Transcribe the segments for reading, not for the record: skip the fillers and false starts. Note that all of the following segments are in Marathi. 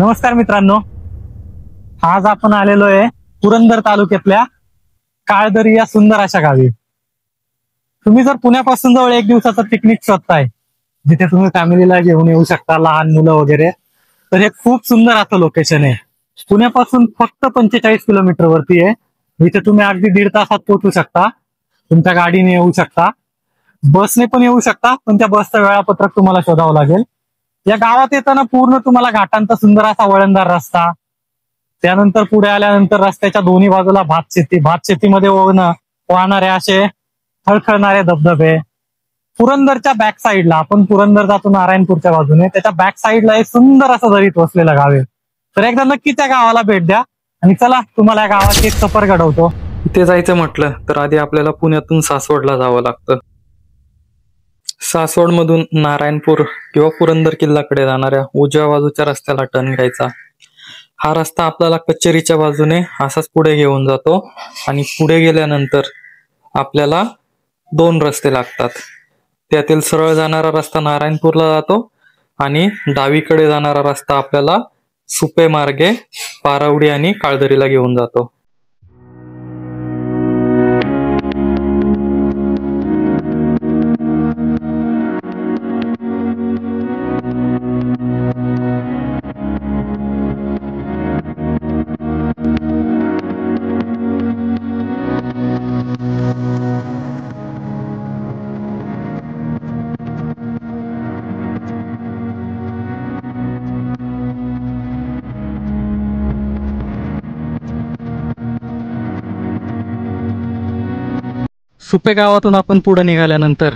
नमस्कार मित्रांनो, आज आपण आलेलो आहे पुरंदर तालुक्यातल्या काळदरी या सुंदर अशा गावी। तुम्ही जर पुण्यापासून जवळ एक दिवसाचं पिकनिक शोधताय जिथे तुम्ही फॅमिलीला घेऊन येऊ शकता, लहान मुलं वगैरे, तर हे खूप सुंदर असं लोकेशन आहे। पुण्यापासून फक्त 45 किलोमीटर वरती आहे। इथे तुम्ही अगदी 1.5 तासात पोहोचू शकता। तुमच्या गाडीने येऊ शकता, बसने पण येऊ शकता, पण त्या बसचं वेळापत्रक तुम्हाला शोधावं लागेल। या गावात येताना पूर्ण तुम्हाला घाटांचा सुंदर असा वळणदार रस्ता, त्यानंतर पुढे आल्यानंतर रस्त्याच्या दोन्ही बाजूला भातशेतीमध्ये वाहणारे असे खळखळणारे धबधबे। पुरंदरच्या बॅक साईडला, आपण पुरंदर जातो नारायणपूरच्या बाजूने, त्याच्या बॅक साईडला एक सुंदर असं दरीत वसलेलं गाव आहे। तर एकदा नक्की त्या गावाला भेट द्या आणि चला तुम्हाला या गावाची एक सफर घडवतो। इथे जायचं म्हटलं तर आधी आपल्याला पुण्यातून सासवडला जावं लागतं। सासवड मधून नारायणपूर किंवा पुरंदर किल्ल्याकडे जाणाऱ्या उजव्या बाजूच्या रस्त्याला टर्न घ्यायचा। हा रस्ता आपल्याला कचेरीच्या बाजूने असाच पुढे घेऊन जातो आणि पुढे गेल्यानंतर आपल्याला 2 रस्ते लागतात। त्यातील सरळ जाणारा रस्ता नारायणपूरला जातो आणि डावीकडे जाणारा रस्ता आपल्याला सुपे मार्गे पारवडी आणि काळदरीला घेऊन जातो। सुपे गावातून आपण पुढे निघाल्यानंतर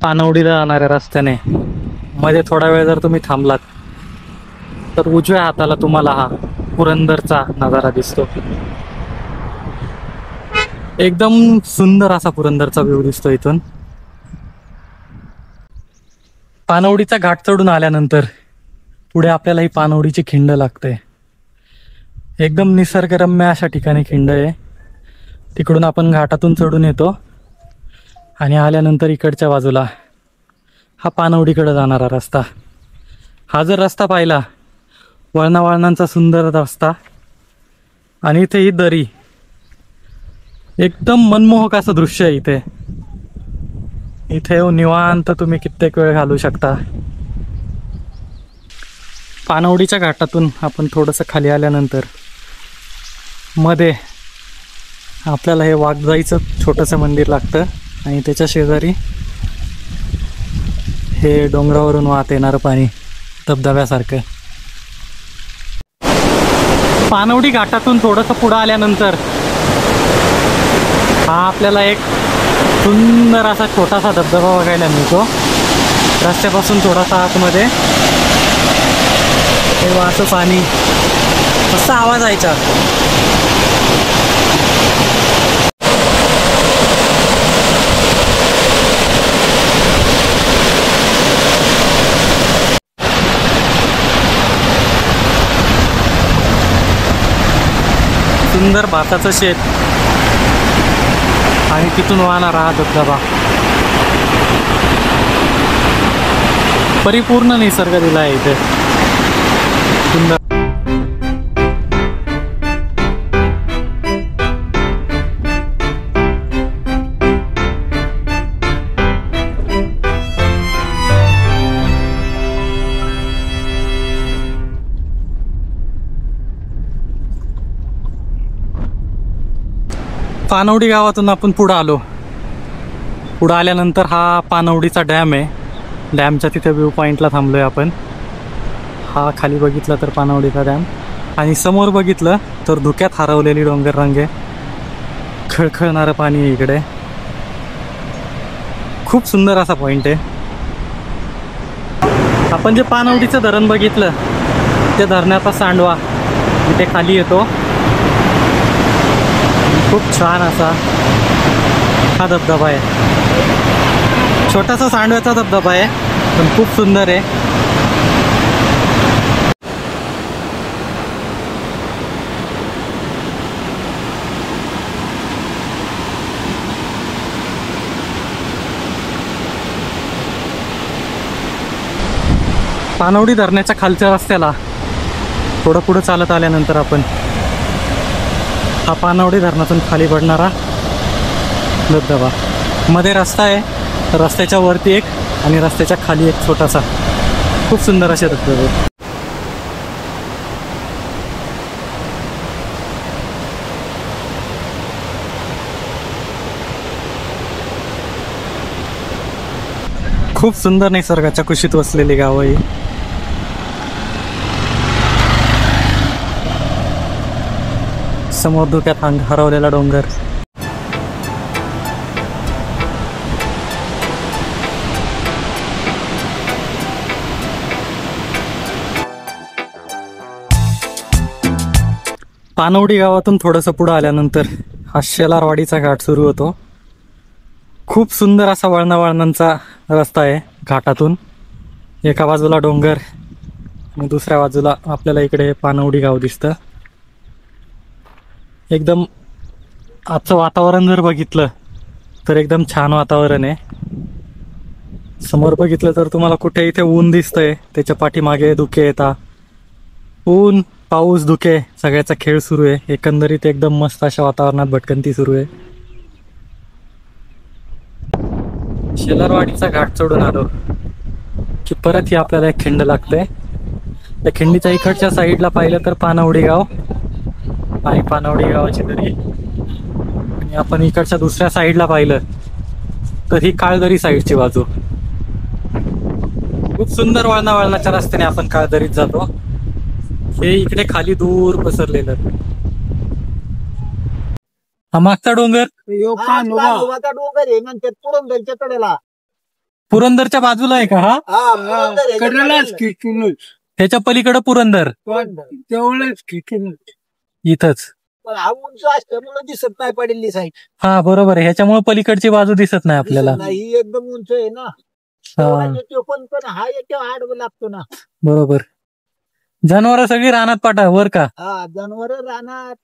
पानवडीला जाणाऱ्या रस्त्याने मध्ये थोडा वेळ जर तुम्ही थांबलात तर उजव्या हाताला तुम्हाला हा पुरंदरचा नजारा दिसतो। एकदम सुंदर असा पुरंदरचा व्ह्यू दिसतो इथून। पानवडीचा घाट चढून आल्यानंतर पुढे आपल्याला ही पानवडीची खिंड लागते। एकदम निसर्गरम्य अशा ठिकाणी खिंड आहे। तिकडून आपण घाटातून चढून येतो आणि आल्यानंतर इकडच्या बाजूला हा पानवडीकडे जाणारा रस्ता। हा जर रस्ता पाहिला, वळणावळणांचा सुंदर रस्ता आणि इथे ही दरी, एकदम मनमोहक असं दृश्य आहे इथे। इथे येऊन निवांत तुम्ही कित्येक वेळ घालवू शकता। पानवडीच्या घाटातून आपण थोडंसं खाली आल्यानंतर मध्ये आपल्याला हे वाघजाईचं छोटंसं मंदिर लागतं आणि त्याच्या शेजारी हे डोंगरावरून वाहत येणारं पाणी धबधब्यासारखं। पानवडी घाटातून थोडंसं पुढं आल्यानंतर हा आपल्याला एक सुंदर असा छोटासा धबधबा बघायला मिळतो। रस्त्यापासून थोडासा आतमध्ये हे वाहतं पाणी, असा आवाज यायचा। सुंदर भाताचं शेत आणि तिथून वाहणारा हा धबधबा, परिपूर्ण निसर्ग दिला आहे इथे। सुंदर पानवडी गावातून आपण पुढं आलो। पुढं आल्यानंतर हा पानवडीचा डॅम आहे। डॅमच्या तिथे व्ह्यू पॉईंटला थांबलोय आपण। हा खाली बघितलं तर पानवडीचा डॅम आणि समोर बघितलं तर धुक्यात हरवलेली डोंगर रांगे, खळखळणारं पाणी आहे इकडे। खूप सुंदर असा पॉईंट आहे। आपण जे पानवडीचं धरण बघितलं ते धरणाचा सांडवा इथे खाली येतो। खूप छान असा हा धबधबा आहे। छोटासा सांडव्याचा धबधबा आहे पण खूप सुंदर आहे। पानवडी धरणाच्या खालच्या रस्त्याला थोडं पुढं चालत आल्यानंतर आपण हा पानवडी धरणातून खाली पडणारा धबधबा, मध्ये रस्ता आहे, तर रस्त्याच्या वरती एक आणि रस्त्याच्या खाली एक छोटासा खूप सुंदर असे धबधबे. खूप सुंदर निसर्गाच्या कुशीत वसलेली गाव आहे. समोर धुक्यात हरवलेला डोंगर. पानवडी गावातून थोडंसं पुढं आल्यानंतर हा शेलारवाडीचा घाट सुरू होतो. खूप सुंदर असा वळणावळणांचा रस्ता आहे. घाटातून एका बाजूला डोंगर आणि दुसऱ्या बाजूला आपल्याला इकडे पानवडी गाव दिसतं. एकदम आजचं वातावरण जर बघितलं तर एकदम छान वातावरण आहे. समोर बघितलं तर तुम्हाला कुठे इथे ऊन दिसतंय, त्याच्या पाठीमागे धुके येतात. ऊन, पाऊस, धुके सगळ्याचा खेळ सुरू आहे. एकंदरीत एकदम मस्त अशा वातावरणात भटकंती सुरू आहे. शेलारवाडीचा घाट चढून आलो की परत ही आपल्याला एक खिंड लागते. त्या खिंडीच्या इकडच्या साईडला पाहिलं तर पानवडी गाव आणि पानवडी गावाची दरी, आणि आपण इकडच्या दुसऱ्या साईडला पाहिलं तर ही काळदरी साईडची बाजू. खूप सुंदर वळणाच्या रस्त्याने आपण काळदरीत जातो. हे इकडे खाली दूर पसरलेलं हा मागचा डोंगर डोंगर आहे नंतर पुरंदरच्या कडेला. पुरंदरच्या बाजूला आहे का हा? त्याच्या पलीकडे पुरंदर इथंच. पण हा उंच असल्यामुळे दिसत नाही पडलेली साईड. हा बरोबर आहे, ह्याच्यामुळे पलीकडची बाजू दिसत नाही आपल्याला. ही एकदम उंच आहे ना. पण हा याच्या आडवं लागतो ना. बरोबर. जनावर सगळी रानात पाठा वर का? हा जनावर रानात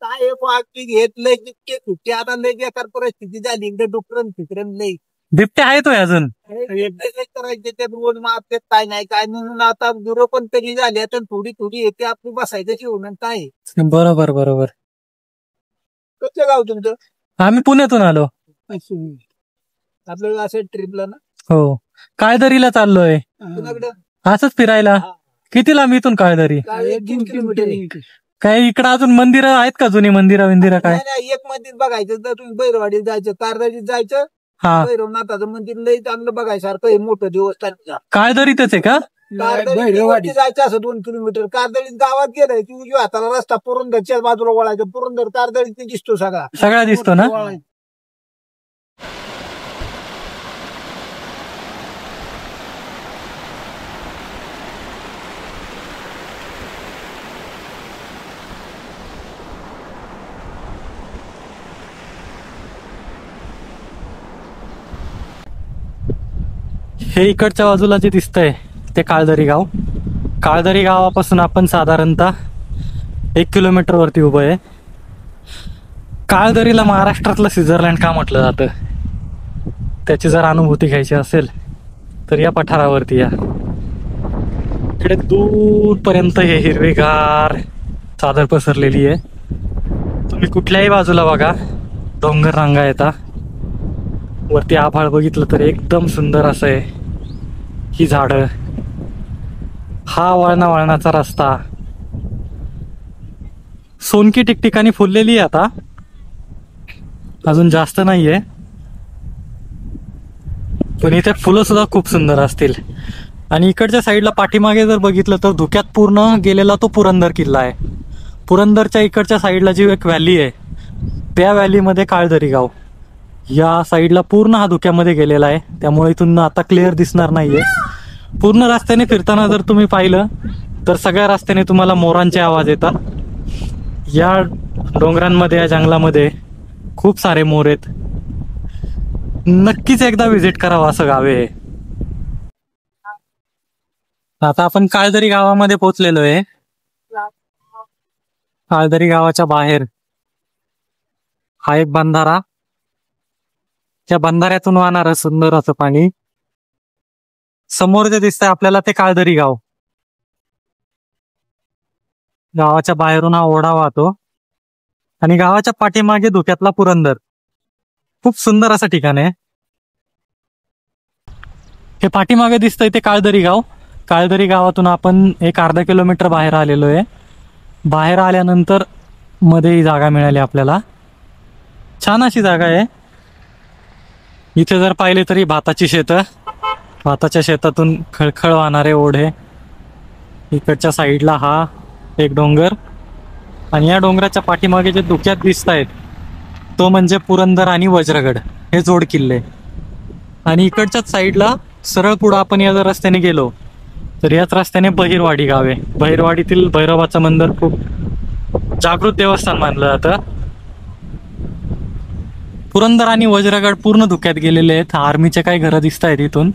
काय पाकी घेतलंय तितके सुट्टी. आता लय बेकार परिस्थिती झाली इकडे. डुकरन फिकरन लय बिबटे आहे तो अजून करायचे ते रोज मारते काय नाही काय म्हणून आता दुरो पण तरी झाली तर थोडी थोडी येते आपली बसायचं शिवण काय. बरोबर बरोबर. कसं गाव तुमचं? आम्ही पुण्यातून आलो. आपल्याला असं ट्रिपला ना. हो, काळदरीला चाललोय कुणाकडं? असंच फिरायला. किती लांब इथून काळदरी? 3 किलोमीटर. काय इकडं अजून मंदिरं आहेत का? जुनी मंदिरं काय? नाही, एक मंदिर बघायचं तर तुम्ही बैरवाडीत जायचं, कारदरीत जायचं. हा, भैरवनाथाचं मंदिर लय चांगलं बघायसारखं आहे, मोठं देवस्थान. काळदरीतच आहे का? कारदळीत जायचं असं 2 किलोमीटर. कारदळीत गावात गेलाय की उजव्या हाताला रस्ता पुरंदरच्याच बाजूला वळायचं. पुरंदर कारदळीत दिसतो सगळा दिसतो ना. हे इकडच्या बाजूला जे दिसतंय ते काळदरी गाव. काळदरी गावापासून आपण साधारणतः 1 किलोमीटर वरती उभं आहे. काळदरीला महाराष्ट्रातलं स्वित्झर्लंड का म्हटलं जातं, त्याची जर अनुभूती घ्यायची असेल तर या पठारावरती या. इकडे दूरपर्यंत हे हिरवीगार चादर पसरलेली आहे. तुम्ही कुठल्याही बाजूला बघा डोंगर रांगा येतात. वरती आभाळ बघितलं तर एकदम सुंदर असं आहे. ही झाडं, हा वळणाचा रस्ता. सोनकी ठिकठिकाणी फुललेली आहे, आता अजून जास्त नाहीये, पण इथे फुलं सुद्धा खूप सुंदर असतील. आणि इकडच्या साईडला पाठीमागे जर बघितलं तर धुक्यात पूर्ण गेलेला तो पुरंदर किल्ला आहे. पुरंदरच्या इकडच्या साईडला जी एक व्हॅली आहे त्या व्हॅलीमध्ये काळदरी गाव. या साईडला पूर्ण हा धुक्यामध्ये गेलेला आहे, त्यामुळे इथून आता क्लिअर दिसणार नाहीये. पूर्ण रस्त्याने फिरताना जर तुम्ही पाहिलं तर सगळ्या रस्त्याने तुम्हाला मोरांचे आवाज येतात. या डोंगरांमध्ये, या जंगलामध्ये खूप सारे मोर आहेत. नक्कीच एकदा व्हिजिट करावं असं गाव आहे. आता आपण काळदरी गावामध्ये पोहोचलेलो आहे. काळदरी गावाच्या बाहेर हा एक बंधारा. त्या बंधाऱ्यातून वाहणारं सुंदर असं पाणी. समोर जे दिसतंय आपल्याला ते काळदरी गाव. गावाच्या बाहेरून हा ओढा वाहतो आणि गावाच्या पाठीमागे धुक्यातला पुरंदर. खूप सुंदर असं ठिकाण आहे. हे पाठीमागे दिसतंय ते काळदरी गाव. काळदरी गावातून आपण एक अर्धा किलोमीटर बाहेर आलेलो आहे. बाहेर आल्यानंतर मध्ये ही जागा मिळाली आपल्याला. छान अशी जागा आहे. इथे जर पाहिले तरी भाताची शेतं, भाताच्या शेतातून खळखळ वाहणारे ओढे. इकडच्या साईडला हा एक डोंगर आणि या डोंगराच्या पाठीमागे जे धुक्यात दिसत आहेत तो म्हणजे पुरंदर आणि वज्रगड हे जोड किल्ले. आणि इकडच्याच साईडला सरळ पुढं आपण या जर रस्त्याने गेलो तर याच रस्त्याने बहिरवाडी गाव आहे. बहिरवाडीतील भैरवाचं मंदिर खूप जागृत देवस्थान मानलं जातं. पुरंदर आणि वज्रगड पूर्ण धुक्यात गेलेले आहेत. आर्मीचे काही घरं दिसत आहेत इथून.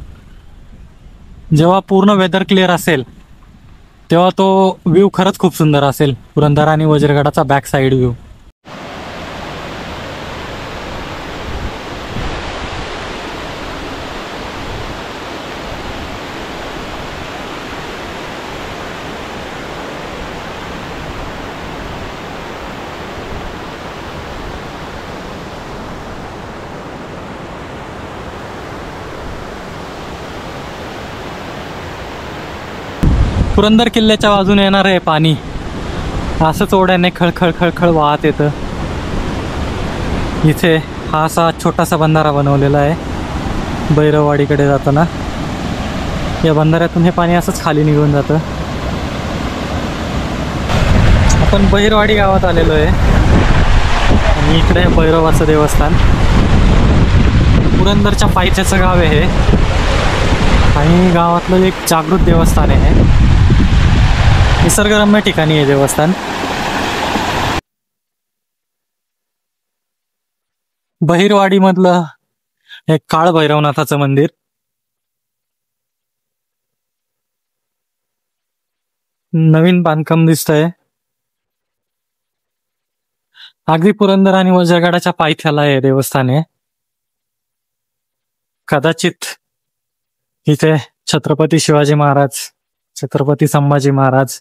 जेव्हा पूर्ण वेदर क्लिअर असेल तेव्हा तो व्ह्यू खरंच खूप सुंदर असेल. पुरंदर आणि वज्रगडाचा बॅक साईड व्ह्यू. पुरंदर किल्ल्याच्या बाजूने येणार आहे पाणी असंच ओढ्याने खळखळ खळखळ वाहत येतं. इथे हा असा छोटासा बंधारा बनवलेला आहे भैरववाडीकडे जाताना. या बंधाऱ्यातून हे पाणी असंच खाली निघून जातं. आपण बहिरवाडी गावात आलेलो आहे आणि इकडे भैरवाचं देवस्थान. पुरंदरच्या पायथ्याचं गाव आहे हे आणि गावातलं एक जागृत देवस्थान आहे. निसर्गरम्य ठिकाणी आहे देवस्थान. बहिरवाडी मधलं एक काळ भैरवनाथाचं मंदिर. नवीन बांधकाम दिसतंय. अगदी पुरंदर आणि वज्रगडाच्या पायथ्याला हे देवस्थान आहे. कदाचित इथे छत्रपती शिवाजी महाराज, छत्रपती संभाजी महाराज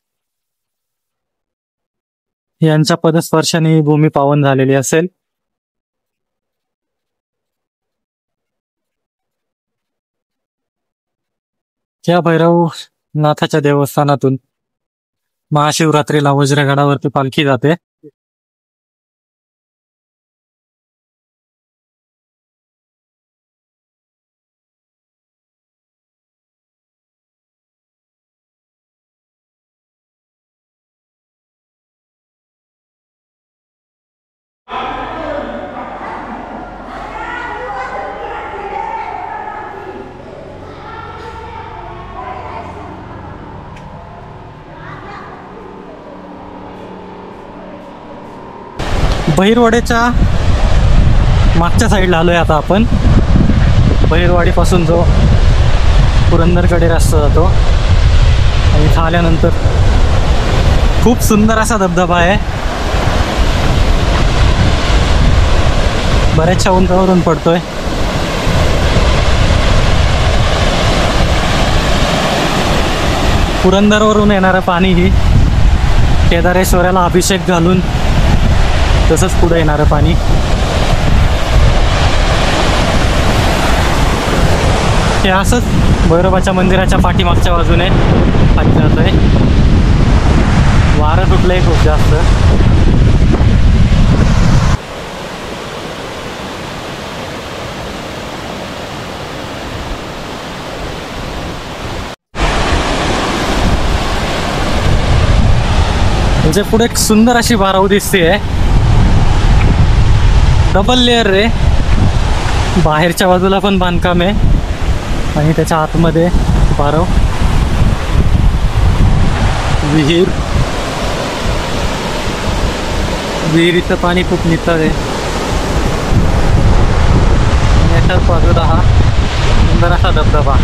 यांच्या पदस्पर्शाने ही भूमी पावन झालेली असेल. या भैरवनाथाच्या देवस्थानातून महाशिवरात्रीला वज्रगडावरती पालखी जाते. बहिरवाडीच्या मागच्या साईडला आलोय आता आपण. बहिरवाडीपासून जो पुरंदरकडे रस्ता जातो आणि इथं आल्यानंतर खूप सुंदर असा धबधबा आहे. बऱ्याचशा उंचावरून पडतोय. पुरंदरवरून येणारं पाणी ही केदारेश्वराला अभिषेक घालून तसंच पुढे येणारं पाणी. हे असंच भैरवाच्या मंदिराच्या पाठीमागच्या बाजूने पाणी जातंय. वारं सुटलंय खूप जास्त. म्हणजे पुढे एक सुंदर अशी बाराव दिसते. डबल लेअर रे. बाहेरच्या बाजूला पण बांधकाम आहे आणि त्याच्या आतमध्ये बारव. विहिरीचं पाणी खूप नितळ आहे. याच्याच बाजूला हा सुंदर असा धबधबा.